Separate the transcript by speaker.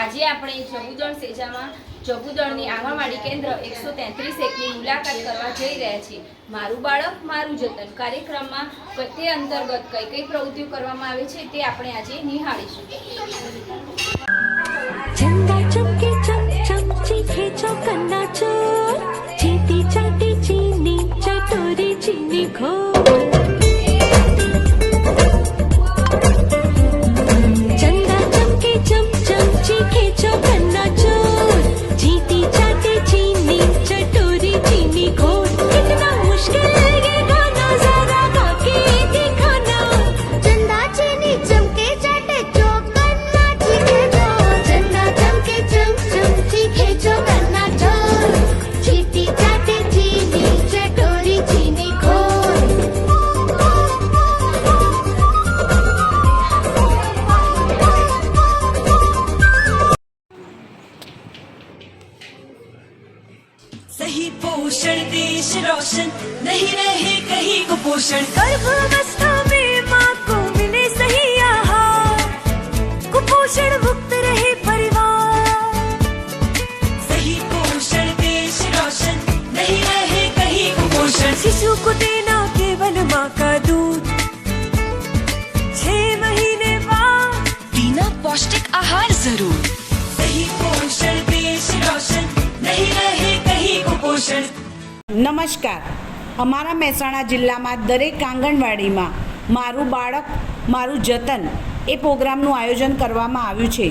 Speaker 1: આજે આપણે જબુદળ સેજામાં જબુદળની આંગણવાડી કેન્દ્ર 133 મુલાકાત કરવા જઈ રહ્યા છીએ। મારું બાળક મારું જતન કાર્યક્રમમાં તે અંતર્ગત કઈ કઈ પ્રવૃત્તિઓ કરવામાં આવે છે તે આપણે આજે નિહાળીશું।
Speaker 2: चंदा चमके चम चमची खेचो कन्ना चोर चीती चाटी चीनी चटोरी चीनी घोर चंदा चमके चम चमची खेचो कन्ना चोर चीती चाटी चीनी चटोरी चीनी घोर कितना मुश्किल ये गाना जरा गा के दिखाना। चंदा चीनी चमके चाटे चौकन्ना चीखे चोर चंदा चमके चम चमची खेचो कन्ना चोर चीती चाटे चीनी चटोरी चीनी घोर।
Speaker 3: सही पोषण देश रोशन नहीं रहे कहीं कुपोषण।
Speaker 2: गर्भावस्था में माँ को मिले सही आहार कुपोषण मुक्त रहे परिवार।
Speaker 3: सही पोषण देश रोशन नहीं रहे कहीं कुपोषण।
Speaker 2: शिशु को देना केवल माँ का दूध 6 महीने बाद
Speaker 3: पीना पौष्टिक आहार जरूर। सही पोषण देश रोशन नहीं रहे कहीं कुपोषण।
Speaker 4: નમસ્કાર। અમારા મહેસાણા જિલ્લામાં દરેક આંગણવાડીમાં મારું બાળક મારું જતન એ પ્રોગ્રામનું આયોજન કરવામાં આવ્યું છે।